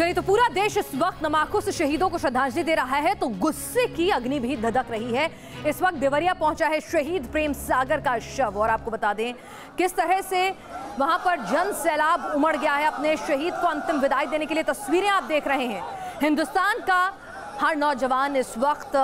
चलिए, तो पूरा देश इस वक्त नम आंखों से शहीदों को श्रद्धांजलि दे रहा है, तो गुस्से की अग्नि भी धधक रही है। इस वक्त देवरिया पहुंचा है शहीद प्रेम सागर का शव, और आपको बता दें किस तरह से वहां पर जन सैलाब उमड़ गया है अपने शहीद को अंतिम विदाई देने के लिए। तस्वीरें आप देख रहे हैं। हिंदुस्तान का हर नौजवान इस वक्त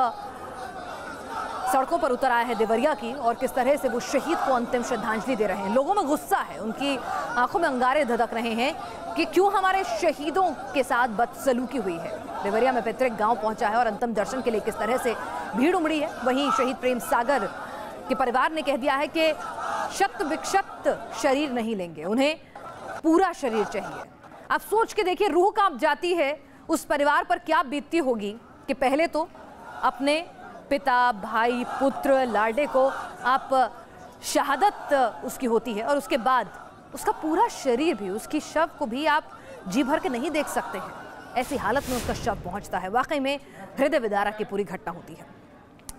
सड़कों पर उतर आया है देवरिया की, और किस तरह से वो शहीद को अंतिम श्रद्धांजलि दे रहे हैं। लोगों में गुस्सा है, उनकी आंखों में अंगारे धधक रहे हैं कि क्यों हमारे शहीदों के साथ बदसलूकी हुई है। देवरिया में पैतृक गांव पहुंचा है और अंतिम दर्शन के लिए किस तरह से भीड़ उमड़ी है। वहीं शहीद प्रेम सागर के परिवार ने कह दिया है कि शत विक्षत शरीर नहीं लेंगे, उन्हें पूरा शरीर चाहिए। आप सोच के देखिए, रूह कांप जाती है उस परिवार पर क्या बीतती होगी कि पहले तो अपने पिता, भाई, पुत्र, लाडले को आप शहादत उसकी होती है, और उसके बाद उसका पूरा शरीर भी, उसकी शव को भी आप जी भर के नहीं देख सकते हैं। ऐसी हालत में उसका शव पहुंचता है। वाकई में हृदय विदारक की पूरी घटना होती है।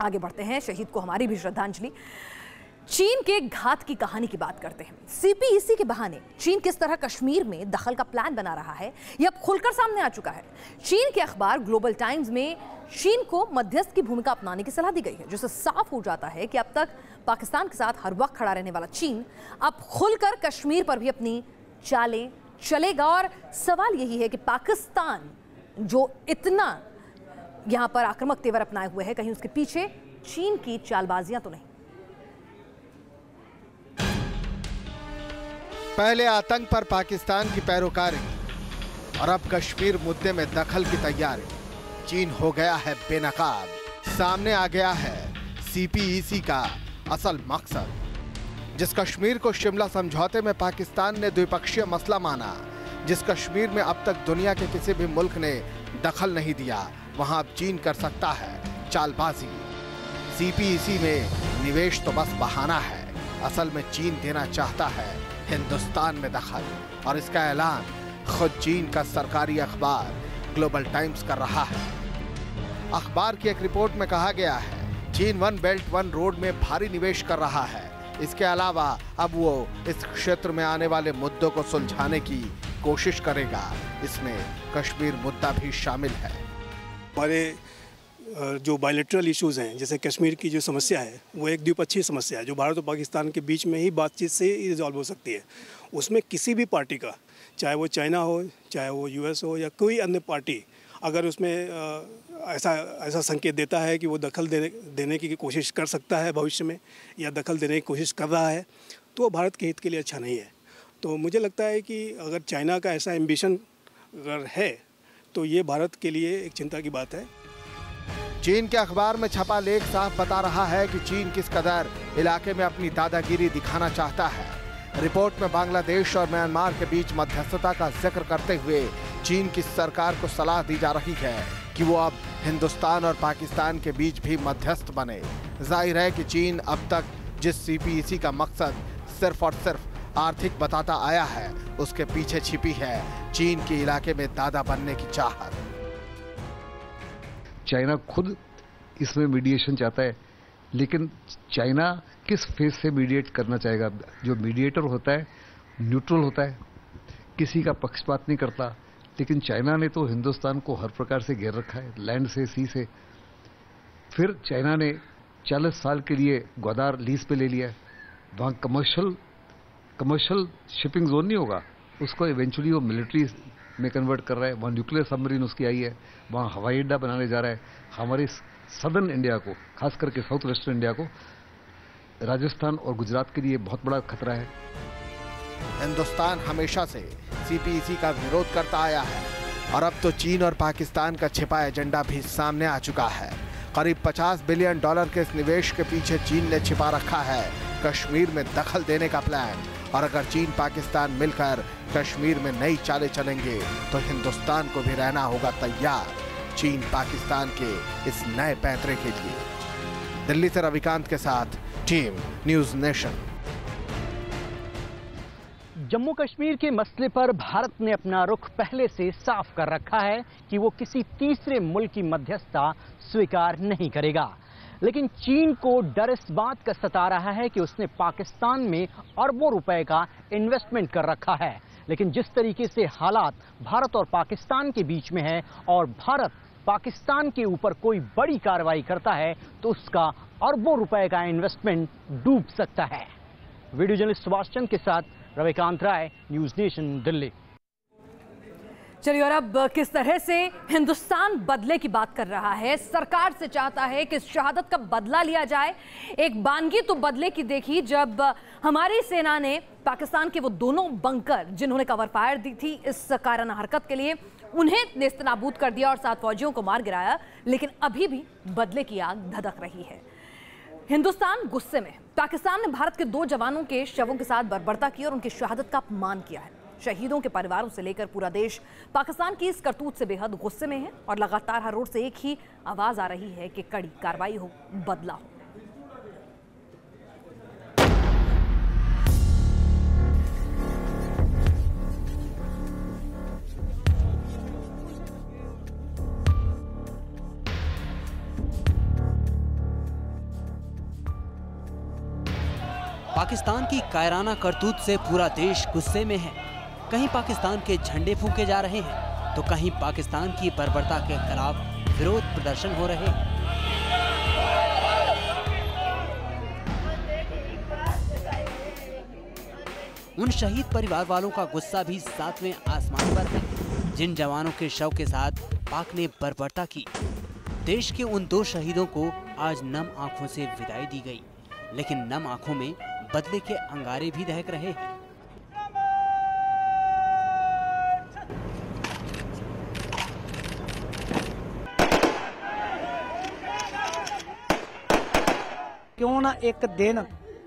आगे बढ़ते हैं, शहीद को हमारी भी श्रद्धांजलि। चीन के घात की कहानी की बात करते हैं। सीपीईसी के बहाने चीन किस तरह कश्मीर में दखल का प्लान बना रहा है, यह अब खुलकर सामने आ चुका है। चीन के अखबार ग्लोबल टाइम्स में चीन को मध्यस्थ की भूमिका अपनाने की सलाह दी गई है, जिससे साफ हो जाता है कि अब तक पाकिस्तान के साथ हर वक्त खड़ा रहने वाला चीन अब खुलकर कश्मीर पर भी अपनी चालें चलेगा। और सवाल यही है कि पाकिस्तान जो इतना यहां पर आक्रामक तेवर अपनाए हुए है, कहीं उसके पीछे चीन की चालबाजियां तो नहीं। पहले आतंक पर पाकिस्तान की पैरोकारी और अब कश्मीर मुद्दे में दखल की तैयारी। चीन हो गया है बेनकाब। सामने आ गया है सीपीईसी का असल मकसद। जिस कश्मीर को शिमला समझौते में पाकिस्तान ने द्विपक्षीय मसला माना, जिस कश्मीर में अब तक दुनिया के किसी भी मुल्क ने दखल नहीं दिया, वहां अब चीन कर सकता है चालबाजी। सीपीईसी में निवेश तो बस बहाना है, असल में चीन देना चाहता है हिंदुस्तान में दखल, और इसका ऐलान खुद चीन का सरकारी अखबार ग्लोबल टाइम्स कर रहा है। अखबार की एक रिपोर्ट में कहा गया है, चीन वन बेल्ट वन रोड में भारी निवेश कर रहा है। इसके अलावा अब वो इस क्षेत्र में आने वाले मुद्दों को सुलझाने की कोशिश करेगा। इसमें कश्मीर मुद्दा भी शामिल है। हमारे जो बायलैटरल इश्यूज हैं, जैसे कश्मीर की जो समस्या है, वो एक द्विपक्षीय समस्या है जो भारत और पाकिस्तान के बीच में ही बातचीत से ही रिजॉल्व हो सकती है। उसमें किसी भी पार्टी का, चाहे वो चाइना हो, चाहे वो यूएस हो, या कोई अन्य पार्टी, अगर उसमें ऐसा संकेत देता है कि वो दखल देने की कोशिश कर सकता है भविष्य में, या दखल देने की कोशिश कर रहा है, तो वो भारत के हित के लिए अच्छा नहीं है। तो मुझे लगता है कि अगर चाइना का ऐसा एम्बिशन अगर है, तो ये भारत के लिए एक चिंता की बात है। चीन के अखबार में छपा लेख साफ बता रहा है कि चीन किस कदर इलाके में अपनी दादागिरी दिखाना चाहता है। रिपोर्ट में बांग्लादेश और म्यांमार के बीच मध्यस्थता का जिक्र करते हुए चीन की सरकार को सलाह दी जा रही है कि वो अब हिंदुस्तान और पाकिस्तान के बीच भी मध्यस्थ बने। जाहिर है कि चीन अब तक जिस सीपीईसी का मकसद सिर्फ और सिर्फ आर्थिक बताता आया है, उसके पीछे छिपी है चीन के इलाके में दादा बनने की चाहत। चाइना खुद इसमें मीडिएशन चाहता है, लेकिन चाइना किस फेज से मीडिएट करना चाहेगा? जो मीडिएटर होता है न्यूट्रल होता है, किसी का पक्षपात नहीं करता, लेकिन चाइना ने तो हिंदुस्तान को हर प्रकार से घेर रखा है, लैंड से, सी से। फिर चाइना ने 40 साल के लिए ग्वादार लीज पे ले लिया है। वहाँ कमर्शियल शिपिंग जोन नहीं होगा, उसको इवेंचुअली वो मिलिट्री में कन्वर्ट कर रहा है। वहाँ न्यूक्लियर सबमरीन उसकी आई है, वहाँ हवाई अड्डा बनाने जा रहा है। हमारे सदर्न इंडिया को, खास करके साउथ वेस्टर्न इंडिया को, राजस्थान और गुजरात के लिए बहुत बड़ा खतरा है। हिंदुस्तान हमेशा से सीपीईसी का विरोध करता आया है, और अब तो चीन और पाकिस्तान का छिपा एजेंडा भी सामने आ चुका है। करीब $50 बिलियन के इस निवेश के पीछे चीन ने छिपा रखा है कश्मीर में दखल देने का प्लान। और अगर चीन पाकिस्तान मिलकर कश्मीर में नई चालें चलेंगे, तो हिंदुस्तान को भी रहना होगा तैयार चीन पाकिस्तान के इस नए पैंतरे के लिए। दिल्ली से रविकांत के साथ team news nation. Jammu Kashmir के मसले पर भारत ने अपना रुख पहले से साफ कर रखा है कि वो किसी तीसरे मुल्क की मध्यस्थता स्वीकार नहीं करेगा। लेकिन चीन को डर इस बात का सता रहा है कि उसने पाकिस्तान में अरबों रुपए का इन्वेस्टमेंट कर रखा है। लेकिन जिस तरीके से हालात भारत और पाकिस्तान के बीच में है और भारत पाकिस्तान के ऊपर कोई बड़ी कार्रवाई करता है तो उसका अरबों रुपए का इन्वेस्टमेंट डूब सकता है। वीडियो जर्नलिस्ट सुभाष चंद के साथ रविकांत राय, न्यूज नेशन, दिल्ली। चलिए, और अब किस तरह से हिंदुस्तान बदले की बात कर रहा है, सरकार से चाहता है कि शहादत का बदला लिया जाए। एक बानगी तो बदले की देखी जब हमारी सेना ने पाकिस्तान के वो दोनों बंकर जिन्होंने कवर फायर दी थी इस कायराना हरकत के लिए, उन्हें नेस्तनाबूद कर दिया और 7 फौजियों को मार गिराया। लेकिन अभी भी बदले की आग धधक रही है। हिंदुस्तान गुस्से में। पाकिस्तान ने भारत के 2 जवानों के शवों के साथ बर्बरता की और उनकी शहादत का अपमान किया है। शहीदों के परिवारों से लेकर पूरा देश पाकिस्तान की इस करतूत से बेहद गुस्से में है और लगातार हर रोड से एक ही आवाज आ रही है कि कड़ी कार्रवाई हो, बदला हो। पाकिस्तान की कायराना करतूत से पूरा देश गुस्से में है। कहीं पाकिस्तान के झंडे फूंके जा रहे हैं तो कहीं पाकिस्तान की बर्बरता के खिलाफ विरोध प्रदर्शन हो रहे हैं। उन शहीद परिवार वालों का गुस्सा भी 7वें आसमान पर है जिन जवानों के शव के साथ पाक ने बर्बरता की। देश के उन 2 शहीदों को आज नम आंखों से विदाई दी गई, लेकिन नम आंखों में बदले के अंगारे भी दहक रहे हैं। क्यों ना एक दिन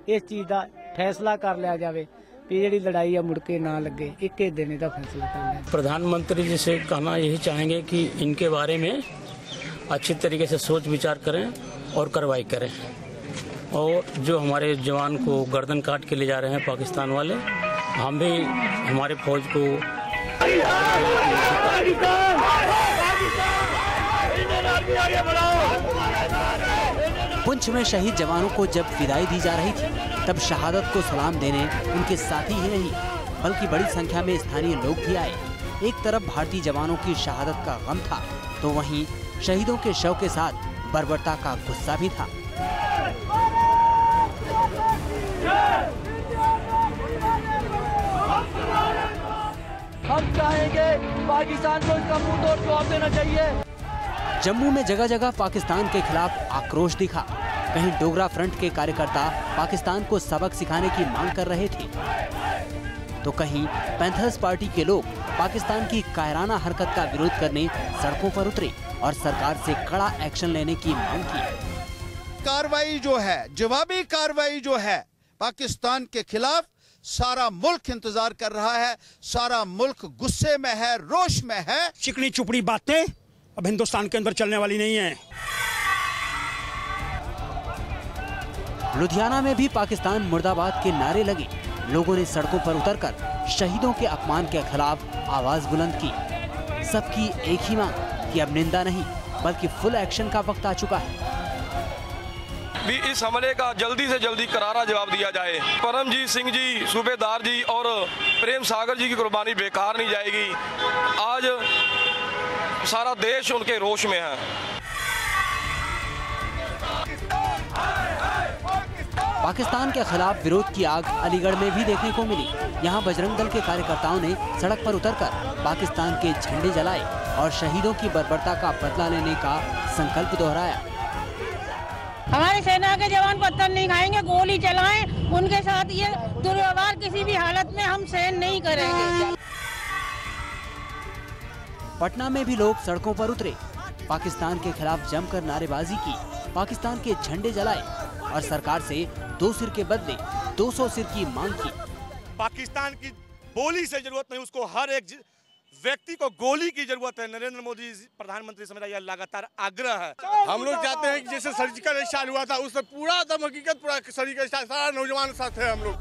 इस चीज का फैसला कर लिया जाए कि जी लड़ाई है मुड़ के ना लगे, एक ही दिन का फैसला कर लिया। प्रधानमंत्री जी से कहना यही चाहेंगे कि इनके बारे में अच्छी तरीके से सोच विचार करें और कार्रवाई करें, और जो हमारे जवान को गर्दन काट के ले जा रहे हैं पाकिस्तान वाले, हम भी हमारे फौज को पुंछ में शहीद जवानों को जब विदाई दी जा रही थी तब शहादत को सलाम देने उनके साथी ही नहीं बल्कि बड़ी संख्या में स्थानीय लोग भी आए। एक तरफ भारतीय जवानों की शहादत का गम था तो वहीं शहीदों के शव के साथ बर्बरता का गुस्सा भी था। हम चाहेंगे पाकिस्तान को इसका मुंह तोड़ जवाब देना चाहिए। जम्मू में जगह जगह पाकिस्तान के खिलाफ आक्रोश दिखा। कहीं डोगरा फ्रंट के कार्यकर्ता पाकिस्तान को सबक सिखाने की मांग कर रहे थे तो कहीं पैंथर्स पार्टी के लोग पाकिस्तान की कायराना हरकत का विरोध करने सड़कों पर उतरे और सरकार से कड़ा एक्शन लेने की मांग की। कार्रवाई जो है, जवाबी कार्रवाई जो है पाकिस्तान के खिलाफ, सारा मुल्क इंतजार कर रहा है, सारा मुल्क गुस्से में है, रोष में है। चिकनी चुपड़ी बातें अब हिंदुस्तान के अंदर चलने वाली नहीं है। लुधियाना में भी पाकिस्तान मुर्दाबाद के नारे लगे। लोगों ने सड़कों पर उतरकर शहीदों के अपमान के खिलाफ आवाज बुलंद की। सबकी एक ही मांग कि अब निंदा नहीं बल्कि फुल एक्शन का वक्त आ चुका है। भी इस हमले का जल्दी से जल्दी करारा जवाब दिया जाए। परमजीत सिंह जी, सूबेदार जी और प्रेम सागर जी की कुर्बानी बेकार नहीं जाएगी। आज सारा देश उनके रोष में है। पाकिस्तान के खिलाफ विरोध की आग अलीगढ़ में भी देखने को मिली। यहाँ बजरंग दल के कार्यकर्ताओं ने सड़क पर उतरकर पाकिस्तान के झंडे जलाए और शहीदों की बर्बरता का बदला लेने का संकल्प दोहराया। हमारी सेना के जवान पत्थर नहीं खाएंगे, गोली चलाएं, उनके साथ ये दुर्व्यवहार किसी भी हालत में हम सहन नहीं करेंगे। पटना में भी लोग सड़कों पर उतरे, पाकिस्तान के खिलाफ जमकर नारेबाजी की, पाकिस्तान के झंडे जलाए और सरकार से 2 सिर के बदले 200 सिर की मांग की। पाकिस्तान की बोली से जरूरत नहीं, उसको हर एक व्यक्ति को गोली की जरूरत है। नरेंद्र मोदी प्रधानमंत्री से मेरा यह लगातार आग्रह है। हम लोग चाहते हैं कि जैसे सर्जिकल स्ट्राइक हुआ था उससे पूरा दम हकीकत पूरा सर्जिकल स्ट्राइक, सारा नौजवान साथ है हम लोग।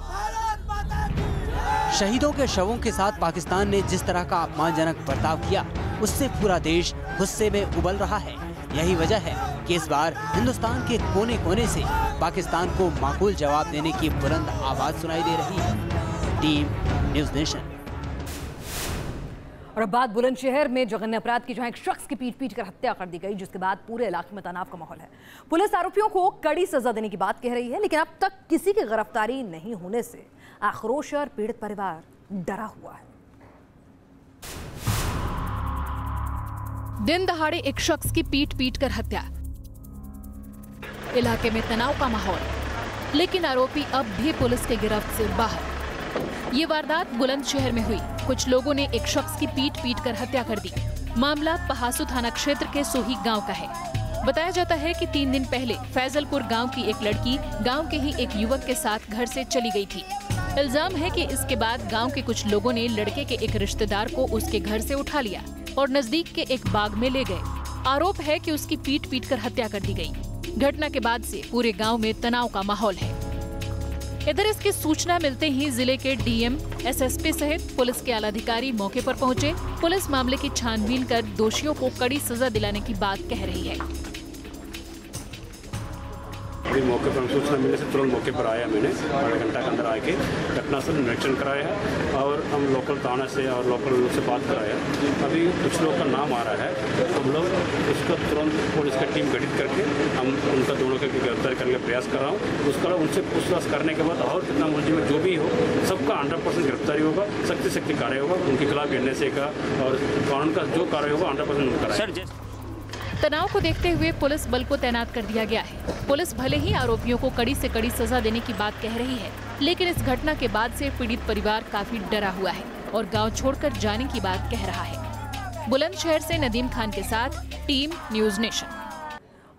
शहीदों के शवों के साथ पाकिस्तान ने जिस तरह का अपमानजनक बर्ताव किया उससे पूरा देश गुस्से में उबल रहा है। यही वजह है कि इस बार हिंदुस्तान के कोने कोने से पाकिस्तान को माकूल जवाब देने की बुलंद आवाज सुनाई दे रही है। Team news nation. और अब बात बुलंदशहर में जघन्य अपराध की, जहां एक शख्स की पीट कर हत्या कर दी गई, जिसके बाद पूरे इलाके में तनाव का माहौल है। पुलिस आरोपियों को कड़ी सजा देने की बात कह रही है, लेकिन अब तक किसी की गिरफ्तारी नहीं होने से आक्रोश और पीड़ित परिवार डरा हुआ है। दिन दहाड़े एक शख्स की पीट कर हत्या, इलाके में तनाव का माहौल, लेकिन आरोपी अब भी पुलिस के गिरफ्त से बाहर। ये वारदात बुलंदशहर में हुई। कुछ लोगों ने एक शख्स की पीट कर हत्या कर दी। मामला पहासू थाना क्षेत्र के सोही गांव का है। बताया जाता है कि 3 दिन पहले फैजलपुर गांव की एक लड़की गांव के ही एक युवक के साथ घर से चली गई थी। इल्जाम है कि इसके बाद गांव के कुछ लोगों ने लड़के के एक रिश्तेदार को उसके घर से उठा लिया और नजदीक के एक बाग में ले गए। आरोप है कि उसकी पीट कर हत्या कर दी गई। घटना के बाद से पूरे गांव में तनाव का माहौल है। इधर इसकी सूचना मिलते ही जिले के डीएम, एसएसपी सहित पुलिस के आला अधिकारी मौके पर पहुंचे। पुलिस मामले की छानबीन कर दोषियों को कड़ी सजा दिलाने की बात कह रही है। अभी मौके पर सूचना मिलने से तुरंत मौके पर आया। मैंने आधा घंटा के अंदर आके घटनास्थल निरीक्षण कराया है और हम लोकल थाना से और लोकल लोग से बात कराया। अभी कुछ लोग का नाम आ रहा है, हम लोग उसका तुरंत पुलिस की टीम गठित करके हम उनका दोनों की गिरफ्तारी करने का प्रयास कर रहा हूँ। उसका उनसे पूछताछ करने के बाद और कितना मुलजिम जो भी हो सबका 100% गिरफ्तारी होगा, सख्त से सख्त कार्य होगा। उनके खिलाफ NSA का और कानून का जो कार्य होगा 100% कराएगा। तनाव को देखते हुए पुलिस बल को तैनात कर दिया गया है। पुलिस भले ही आरोपियों को कड़ी से कड़ी सजा देने की बात कह रही है, लेकिन इस घटना के बाद से पीड़ित परिवार काफी डरा हुआ है और गांव छोड़कर जाने की बात कह रहा है। बुलंदशहर से नदीम खान के साथ टीम न्यूज नेशन।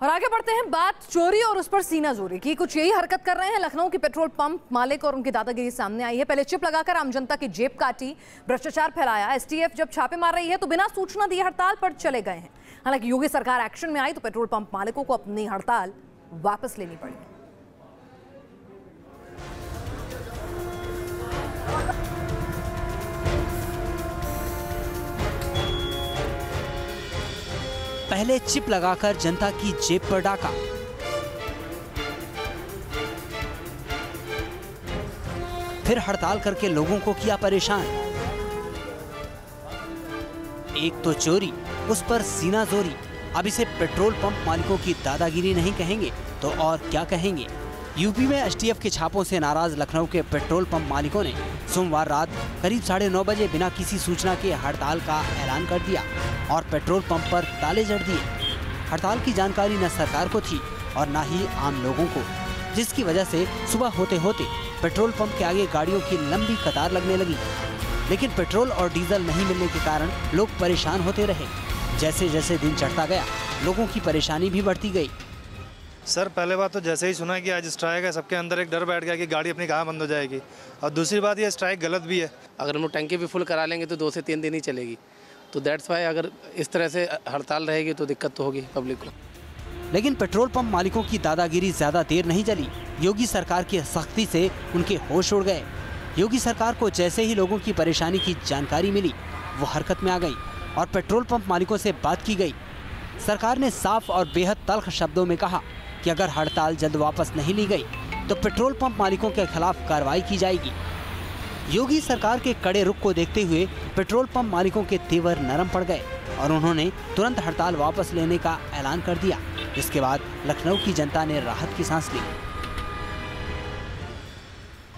और आगे बढ़ते हैं, बात चोरी और उस पर सीनाजोरी की। कुछ यही हरकत कर रहे हैं लखनऊ के पेट्रोल पंप मालिक और उनकी दादागिरी सामने आई है। पहले चिप लगाकर आम जनता की जेब काटी, भ्रष्टाचार फैलाया। एसटीएफ जब छापे मार रही है तो बिना सूचना दिए हड़ताल पर चले गए हैं। हालांकि योगी सरकार एक्शन में आई तो पेट्रोल पंप मालिकों को अपनी हड़ताल वापस लेनी पड़ी। पहले चिप लगाकर जनता की जेब पर डाका, फिर हड़ताल करके लोगों को किया परेशान। एक तो चोरी, उस पर सीना जोरी। अब इसे पेट्रोल पंप मालिकों की दादागिरी नहीं कहेंगे तो और क्या कहेंगे। यूपी में एसटीएफ के छापों से नाराज लखनऊ के पेट्रोल पंप मालिकों ने सोमवार रात करीब 9:30 बजे बिना किसी सूचना के हड़ताल का ऐलान कर दिया और पेट्रोल पंप पर ताले जड़ दिए। हड़ताल की जानकारी न सरकार को थी और न ही आम लोगों को, जिसकी वजह से सुबह होते होते पेट्रोल पंप के आगे गाड़ियों की लंबी कतार लगने लगी। लेकिन पेट्रोल और डीजल नहीं मिलने के कारण लोग परेशान होते रहे। जैसे जैसे दिन चढ़ता गया, लोगों की परेशानी भी बढ़ती गई। सर, पहले बात तो जैसे ही सुना कि आज स्ट्राइक है, सबके अंदर एक डर बैठ गया कि गाड़ी अपनी कहाँ बंद हो जाएगी। और दूसरी बात, ये स्ट्राइक गलत भी है। अगर हम लोग टंकी भी फुल करा लेंगे तो 2 से 3 दिन ही चलेगी। तो दैट्स वाई अगर इस तरह से हड़ताल रहेगी तो दिक्कत तो होगी पब्लिक को। लेकिन पेट्रोल पंप मालिकों की दादागिरी ज्यादा देर नहीं चली। योगी सरकार की सख्ती से उनके होश उड़ गए। योगी सरकार को जैसे ही लोगों की परेशानी की जानकारी मिली, वो हरकत में आ गई और पेट्रोल पंप मालिकों से बात की गई। सरकार ने साफ और बेहद तल्ख शब्दों में कहा कि अगर हड़ताल जल्द वापस नहीं ली गई तो पेट्रोल पंप मालिकों के खिलाफ कार्रवाई की जाएगी। योगी सरकार के कड़े रुख को देखते हुए पेट्रोल पंप मालिकों के तेवर नरम पड़ गए और उन्होंने तुरंत हड़ताल वापस लेने का ऐलान कर दिया। इसके बाद लखनऊ की जनता ने राहत की सांस ली।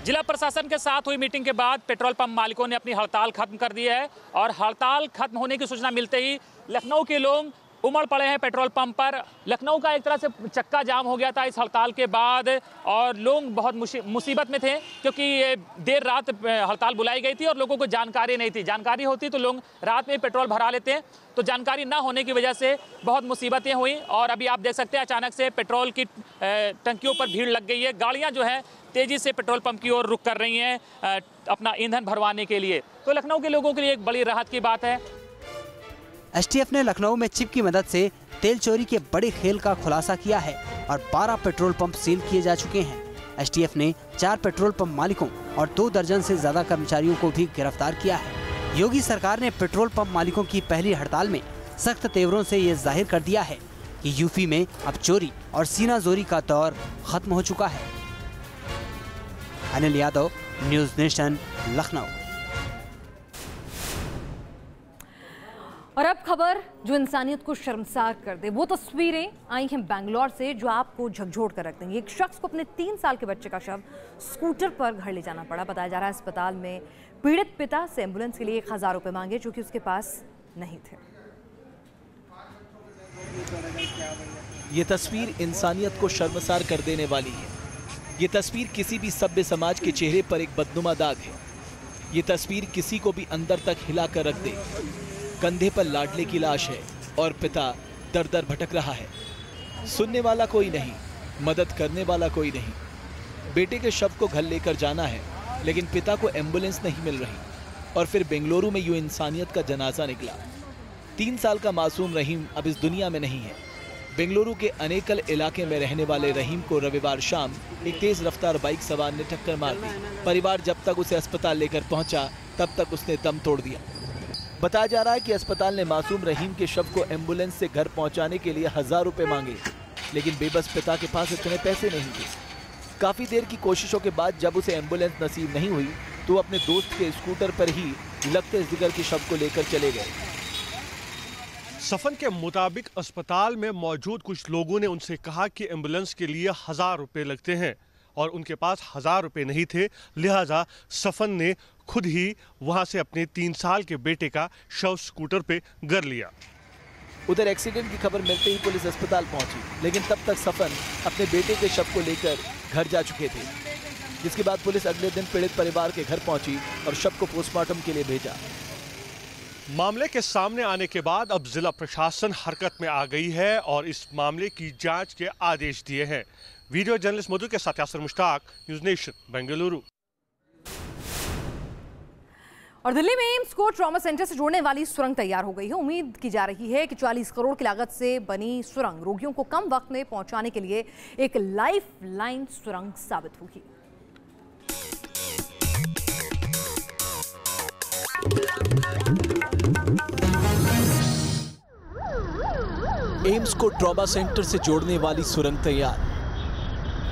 जिला प्रशासन के साथ हुई मीटिंग के बाद पेट्रोल पंप मालिकों ने अपनी हड़ताल खत्म कर दी है और हड़ताल खत्म होने की सूचना मिलते ही लखनऊ के लोग उमड़ पड़े हैं पेट्रोल पंप पर। लखनऊ का एक तरह से चक्का जाम हो गया था इस हड़ताल के बाद और लोग बहुत मुसीबत में थे, क्योंकि ये देर रात हड़ताल बुलाई गई थी और लोगों को जानकारी नहीं थी। जानकारी होती तो लोग रात में पेट्रोल भरा लेते हैं, तो जानकारी ना होने की वजह से बहुत मुसीबतें हुई। और अभी आप देख सकते हैं अचानक से पेट्रोल की टंकियों पर भीड़ लग गई है। गाड़ियाँ जो है तेजी से पेट्रोल पंप की ओर रुख कर रही हैं अपना ईंधन भरवाने के लिए। तो लखनऊ के लोगों के लिए एक बड़ी राहत की बात है। एसटीएफ ने लखनऊ में चिप की मदद से तेल चोरी के बड़े खेल का खुलासा किया है और 12 पेट्रोल पंप सील किए जा चुके हैं। एसटीएफ ने 4 पेट्रोल पंप मालिकों और 2 दर्जन से ज्यादा कर्मचारियों को भी गिरफ्तार किया है। योगी सरकार ने पेट्रोल पंप मालिकों की पहली हड़ताल में सख्त तेवरों से ये जाहिर कर दिया है कि यूपी में अब चोरी और सीनाजोरी का दौर खत्म हो चुका है। Anil Yadav, news nation, Lucknow. खबर जो इंसानियत को शर्मसार कर दे, वो तस्वीरें आई हैं बैंगलोर से जो आपको झकझोर कर रख देंगी। एक शख्स को अपने 3 साल के बच्चे का शव स्कूटर पर घर ले जाना पड़ा। बताया जा रहा है अस्पताल में पीड़ित पिता से एम्बुलेंस के लिए 1000 रुपए मांगे जो कि उसके पास नहीं थे। ये तस्वीर इंसानियत को शर्मसार कर देने वाली है। ये तस्वीर किसी भी सभ्य समाज के चेहरे पर एक बदनुमा दाग है। ये तस्वीर किसी को भी अंदर तक हिला कर रख दे। कंधे पर लाडले की लाश है और पिता दर दर भटक रहा है। सुनने वाला कोई नहीं, मदद करने वाला कोई नहीं। बेटे के शव को घर लेकर जाना है लेकिन पिता को एम्बुलेंस नहीं मिल रही। और फिर बेंगलुरु में यूं इंसानियत का जनाजा निकला। 3 साल का मासूम रहीम अब इस दुनिया में नहीं है। बेंगलुरु के अनेकल इलाके में रहने वाले रहीम को रविवार शाम एक तेज रफ्तार बाइक सवार ने टक्कर मार दी। परिवार जब तक उसे अस्पताल लेकर पहुंचा तब तक उसने दम तोड़ दिया। बताया जा रहा है कि अस्पताल ने मासूम रहीम के शव को एम्बुलेंस से घर पहुंचाने के लिए 1000 रुपए मांगे, लेकिन बेबस पिता के पास इतने पैसे नहीं थे। काफी देर की कोशिशों के बाद जब उसे एम्बुलेंस नसीब नहीं हुई तो वो अपने दोस्त के स्कूटर पर ही लगते जिगर के शव को लेकर चले गए। सफन के मुताबिक अस्पताल में मौजूद कुछ लोगों ने उनसे कहा कि एम्बुलेंस के लिए 1000 रुपए लगते हैं और उनके पास 1000 रुपए नहीं थे, लिहाजा सफन ने खुद ही वहां से अपने 3 साल के बेटे का शव स्कूटर पे घर लिया। उधर एक्सीडेंट की खबर मिलते ही पुलिस अस्पताल पहुंची, लेकिन तब तक सफन अपने बेटे के शव को लेकर घर जा चुके थे, जिसके बाद पुलिस अगले दिन पीड़ित परिवार के घर पहुंची और शव को पोस्टमार्टम के लिए भेजा। मामले के सामने आने के बाद अब जिला प्रशासन हरकत में आ गई है और इस मामले की जांच के आदेश दिए हैं। वीडियो जर्नलिस्ट मधु के साथ यासर मुश्ताक, न्यूज़ नेशन, बेंगलुरु। और दिल्ली में एम्स को ट्रॉमा सेंटर से जोड़ने वाली सुरंग तैयार हो गई है। उम्मीद की जा रही है कि 40 करोड़ की लागत से बनी सुरंग रोगियों को कम वक्त में पहुंचाने के लिए एक लाइफ लाइन सुरंग साबित होगी। एम्स को ट्रॉमा सेंटर से जोड़ने वाली सुरंग तैयार।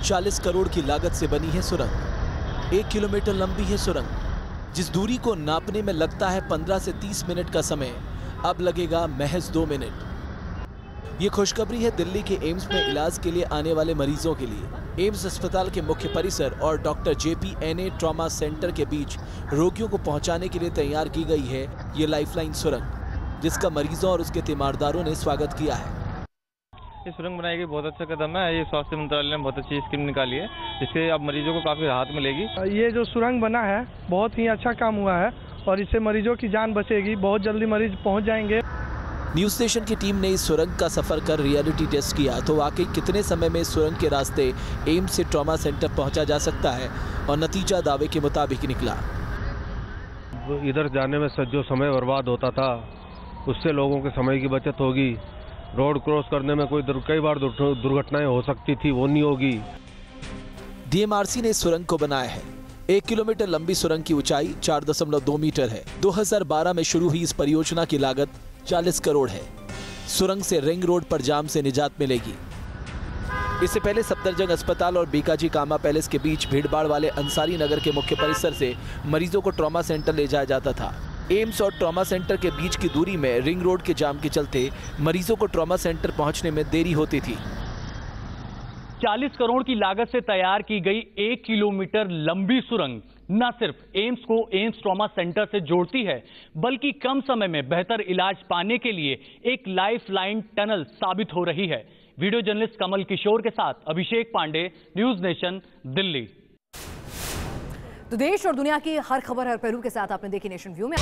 40 करोड़ की लागत से बनी है सुरंग। 1 किलोमीटर लंबी है सुरंग। जिस दूरी को नापने में लगता है 15 से 30 मिनट का समय, अब लगेगा महज 2 मिनट। ये खुशखबरी है दिल्ली के एम्स में इलाज के लिए आने वाले मरीजों के लिए। एम्स अस्पताल के मुख्य परिसर और डॉक्टर JPNA ट्रॉमा सेंटर के बीच रोगियों को पहुंचाने के लिए तैयार की गई है ये लाइफलाइन सुरंग, जिसका मरीजों और उसके तीमारदारों ने स्वागत किया है। ये सुरंग बनाई गई बहुत अच्छा कदम है। ये स्वास्थ्य मंत्रालय ने बहुत अच्छी स्कीम निकाली है, जिससे अब मरीजों को काफी राहत मिलेगी। ये जो सुरंग बना है बहुत ही अच्छा काम हुआ है और इससे मरीजों की जान बचेगी। बहुत जल्दी मरीज पहुंच जाएंगे। न्यूज स्टेशन की टीम ने इस सुरंग का सफर कर रियलिटी टेस्ट किया तो वाकई कितने समय में सुरंग के रास्ते एम्स से ट्रॉमा सेंटर पहुंचा जा सकता है, और नतीजा दावे के मुताबिक निकला। इधर जाने में जो समय बर्बाद होता था उससे लोगों के समय की बचत होगी। रोड क्रॉस करने में कई बार दुर्घटनाएं हो सकती थी, वो नहीं होगी। DMRC ने इस सुरंग को बनाया है। 1 किलोमीटर लंबी सुरंग की ऊंचाई 4.2 मीटर है। 2012 में शुरू हुई इस परियोजना की लागत 40 करोड़ है। सुरंग से रिंग रोड पर जाम से निजात मिलेगी। इससे पहले सफदरजंग अस्पताल और बीकाजी कामा पैलेस के बीच भीड़भाड़ वाले अंसारी नगर के मुख्य परिसर से मरीजों को ट्रॉमा सेंटर ले जाया जाता था। एम्स और ट्रॉमा सेंटर के बीच की दूरी में रिंग रोड के जाम के चलते मरीजों को ट्रॉमा सेंटर पहुंचने में देरी होती थी। 40 करोड़ की लागत से तैयार की गई 1 किलोमीटर लंबी सुरंग न सिर्फ एम्स को एम्स ट्रॉमा सेंटर से जोड़ती है, बल्कि कम समय में बेहतर इलाज पाने के लिए एक लाइफलाइन टनल साबित हो रही है। वीडियो जर्नलिस्ट कमल किशोर के साथ अभिषेक पांडे, न्यूज नेशन, दिल्ली। तो देश और दुनिया की हर खबर हर पहलू के साथ आपने देखी नेशन व्यू में।